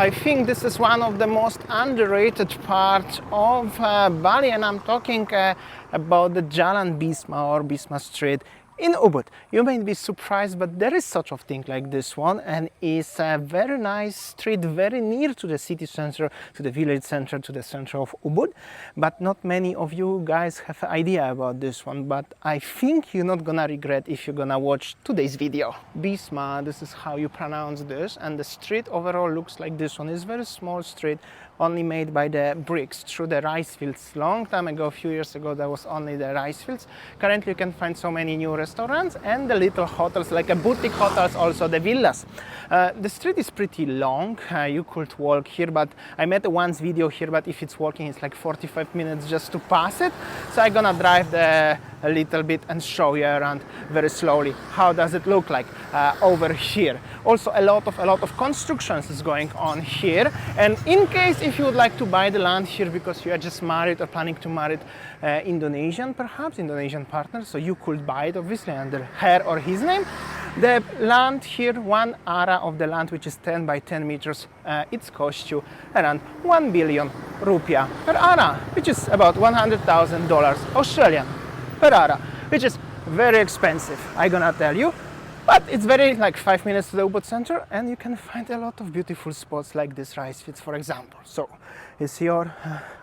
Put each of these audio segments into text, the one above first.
I think this is one of the most underrated parts of Bali, and I'm talking about the Jalan Bisma or Bisma Street in Ubud. You may be surprised, but there is such a thing like this one, and it's a very nice street, very near to the city center, to the village center, to the center of Ubud. But not many of you guys have an idea about this one, but I think you're not gonna regret if you're gonna watch today's video. Bisma, this is how you pronounce this, and the street overall looks like this one. It's a very small street, only made by the bricks through the rice fields. Long time ago, a few years ago, there was only the rice fields. Currently you can find so many new restaurants and the little hotels, like a boutique hotels, also the villas. The street is pretty long. You could walk here, but I made once video here, but if it's walking, it's like 45 minutes just to pass it. So I'm gonna drive a little bit and show you around very slowly. How does it look like over here? Also a lot of constructions is going on here, and in case if you would like to buy the land here because you are just married or planning to marry Indonesian, perhaps Indonesian partner, so you could buy it obviously under her or his name. The land here, 1 area of the land, which is 10 by 10 meters, it's cost you around 1 billion rupiah per area, which is about $100,000 Australian per area, which is very expensive, I'm gonna tell you. But it's very like 5 minutes to the Ubud center, and you can find a lot of beautiful spots like this rice fields, for example. So it's your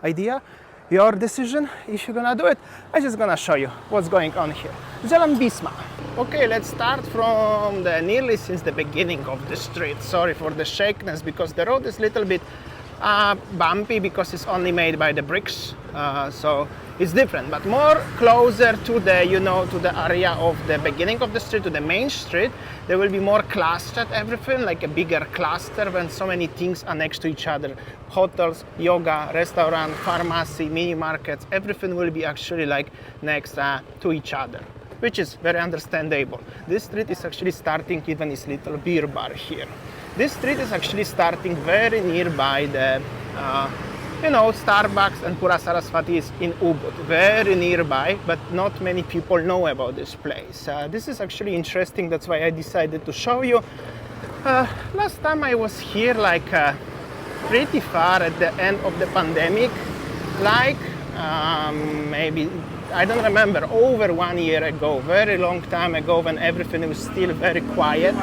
idea, your decision if you're gonna do it. I'm just gonna show you what's going on here. Jalan Bisma. Okay, let's start from nearly since the beginning of the street. Sorry for the shakiness because the road is a little bit bumpy because it's only made by the bricks, so it's different, but more closer to the, you know, to the area of the beginning of the street, to the main street. There will be more clustered everything, like a bigger cluster when so many things are next to each other. Hotels, yoga, restaurant, pharmacy, mini markets, everything will be actually like next to each other, which is very understandable. This street is actually starting even this little beer bar here. This street is actually starting very nearby the, you know, Starbucks and Pura Sarasvati is in Ubud, very nearby, but not many people know about this place. This is actually interesting, that's why I decided to show you. Last time I was here like pretty far at the end of the pandemic, like maybe, I don't remember, over 1 year ago, very long time ago when everything was still very quiet.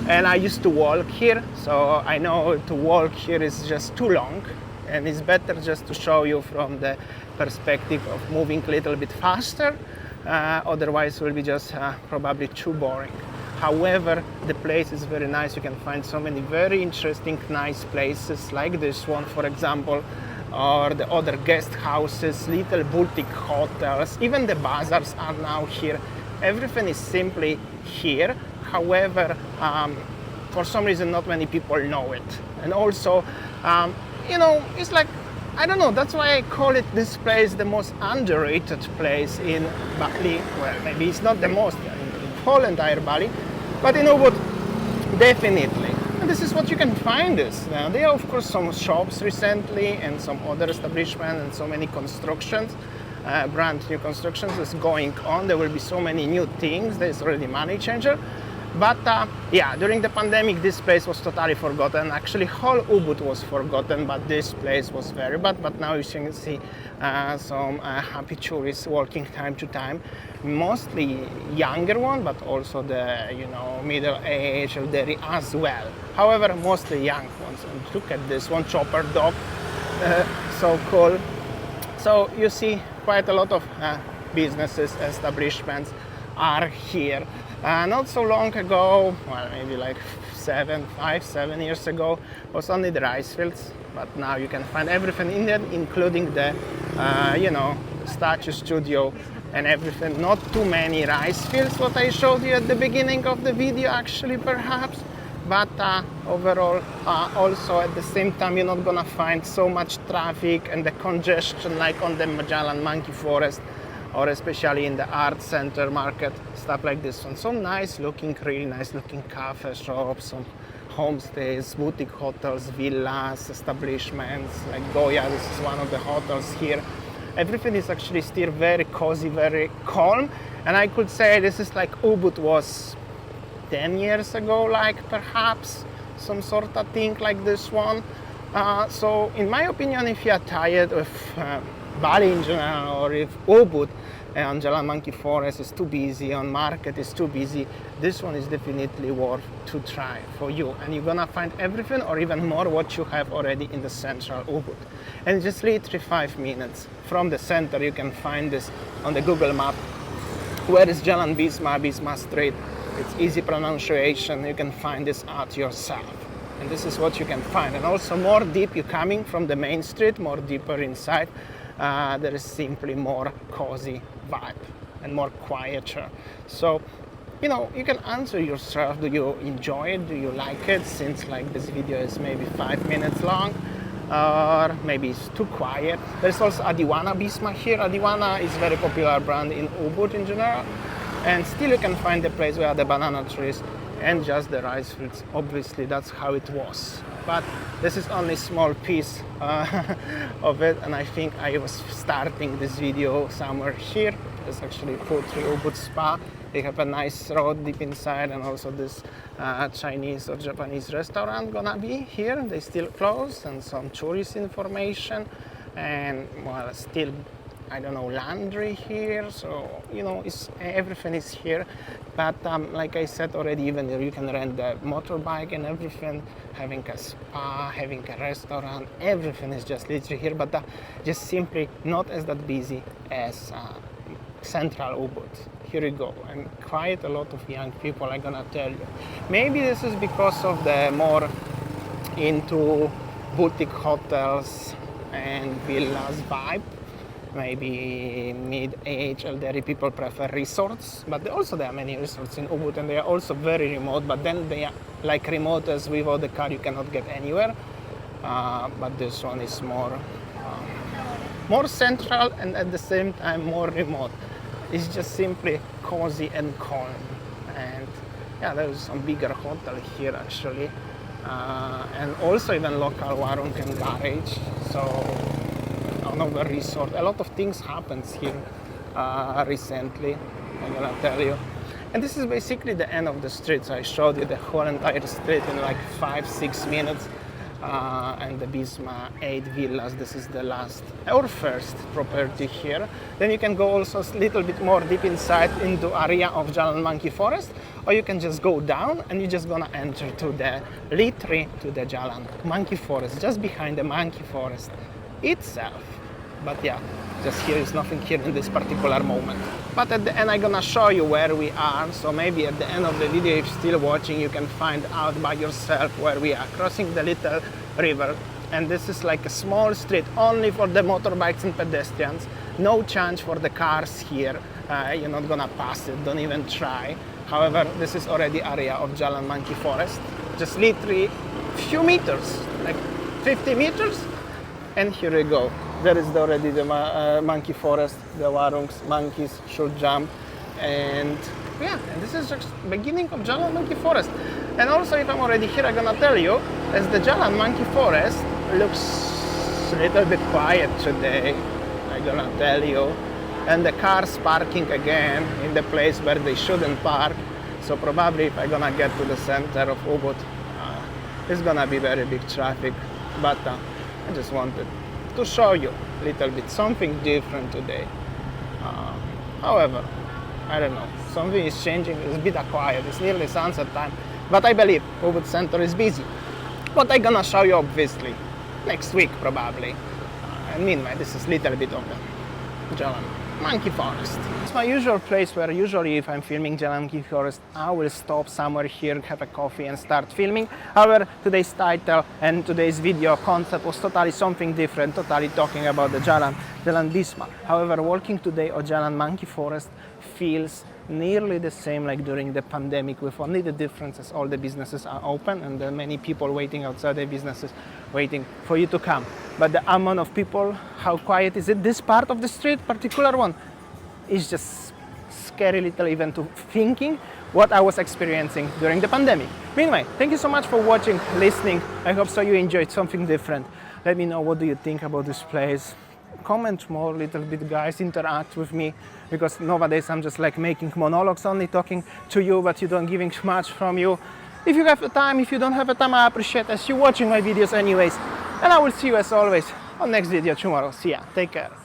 And I used to walk here, so I know to walk here is just too long, and it's better just to show you from the perspective of moving a little bit faster, otherwise it will be just probably too boring. However, the place is very nice. You can find so many very interesting, nice places like this one, for example, or the other guest houses, little boutique hotels, even the bazaars are now here. Everything is simply here. However, for some reason not many people know it. And also, you know, it's like, I don't know, that's why I call it this place the most underrated place in Bali. Well, maybe it's not the most in whole entire Bali, but in Ubud, definitely. And this is what you can find this. Now, there are of course some shops recently and some other establishments and so many constructions. Brand new constructions is going on. There will be so many new things. There's already money changer. But yeah, during the pandemic, this place was totally forgotten. Actually, whole Ubud was forgotten, but this place was very bad. But now you can see some happy tourists walking time to time. Mostly younger one, but also the, you know, middle age elderly as well. However, mostly young ones. And look at this one, chopper dog, so cool. So you see quite a lot of businesses, establishments are here. Not so long ago, well, maybe like 5, 7 years ago, was only the rice fields, but now you can find everything in there, including the, you know, statue studio and everything. Not too many rice fields, what I showed you at the beginning of the video, actually, perhaps. But overall, also at the same time, you're not gonna find so much traffic and the congestion like on the Magellan Monkey Forest, or especially in the art center market, stuff like this one. So nice looking, really nice looking cafe shops, some homestays, boutique hotels, villas, establishments like Goya. This is one of the hotels here. Everything is actually still very cozy, very calm. And I could say this is like Ubud was 10 years ago, like perhaps, some sort of thing like this one. So in my opinion, if you are tired of Bali in general, or if Ubud on Jalan Monkey Forest is too busy, on market is too busy, this one is definitely worth to try for you. And you're gonna find everything or even more what you have already in the central Ubud. And just literally 5 minutes from the center, you can find this on the Google map. Where is Jalan Bisma Street? It's easy pronunciation, you can find this out yourself. And this is what you can find. And also more deep, you're coming from the main street, more deeper inside, there is simply more cozy vibe and more quieter. So, you know, you can answer yourself, do you enjoy it, do you like it, since like this video is maybe 5 minutes long, or maybe it's too quiet. There's also Adiwana Bisma here. Adiwana is a very popular brand in Ubud in general, and still you can find the place where the banana trees and just the rice fields. Obviously that's how it was, but this is only a small piece of it, and I think I was starting this video somewhere here. It's actually Putri Ubud Spa. They have a nice road deep inside, and also this Chinese or Japanese restaurant gonna be here. They still closed, and some tourist information, and well, still I don't know, laundry here. So you know, everything is here. But like I said already, even you can rent the motorbike and everything, having a spa, having a restaurant, everything is just literally here, but just simply not as that busy as central Ubud. Here you go, and quite a lot of young people, I'm gonna tell you. Maybe this is because of the more into boutique hotels and villas vibe. Maybe mid-age elderly people prefer resorts, but there are many resorts in Ubud, and they are also very remote, but then they are like remote as without the car you cannot get anywhere. But this one is more central and at the same time more remote. It's just simply cozy and calm. And yeah, there's some bigger hotel here actually, and also even local warung and garage. So another resort. A lot of things happens here recently, I'm gonna tell you. And this is basically the end of the street. So I showed you the whole entire street in like 5-6 minutes. And the Bisma 8 villas, this is the last or first property here. Then you can go also a little bit more deep inside into area of Jalan Monkey Forest, or you can just go down and you're just gonna enter to the literally to the Jalan Monkey Forest, just behind the Monkey Forest itself. But yeah, just here is nothing here in this particular moment. But at the end I'm gonna show you where we are, so maybe at the end of the video, if you're still watching, you can find out by yourself where we are, crossing the little river. And this is like a small street only for the motorbikes and pedestrians, no change for the cars here. You're not gonna pass it, don't even try. However, this is already area of Jalan Monkey Forest, just literally few meters, like 50 meters, and here we go. There is already the monkey forest, the warungs, monkeys should jump, and yeah, and this is just beginning of Jalan Monkey Forest. And also, if I'm already here, I'm gonna tell you, as the Jalan Monkey Forest looks a little bit quiet today, I'm gonna tell you, and the cars parking again in the place where they shouldn't park. So probably if I'm gonna get to the center of Ubud, it's gonna be very big traffic, but I just wanted to show you a little bit something different today. However, I don't know, something is changing. It's a bit quiet, it's nearly sunset time, but I believe Ubud Center is busy. But I'm gonna show you obviously next week probably. And meanwhile, this is a little bit of the Jalan Monkey Forest. It's my usual place where usually if I'm filming Jalan Monkey Forest, I will stop somewhere here, have a coffee and start filming. However, today's title and today's video concept was totally something different, totally talking about the Jalan Bisma. However, walking today on Jalan Monkey Forest feels nearly the same like during the pandemic, with only the difference is all the businesses are open and there are many people waiting outside the businesses waiting for you to come. But the amount of people, how quiet is it? This part of the street, particular one, is just scary little even to thinking what I was experiencing during the pandemic. Meanwhile, thank you so much for watching, listening. I hope so you enjoyed something different. Let me know what do you think about this place. Comment more a little bit, guys, interact with me, because nowadays I'm just like making monologues, only talking to you, but you don't giving much from you. If you have the time, if you don't have the time, I appreciate as you watching my videos anyways. And I will see you as always on next video tomorrow. See ya. Take care.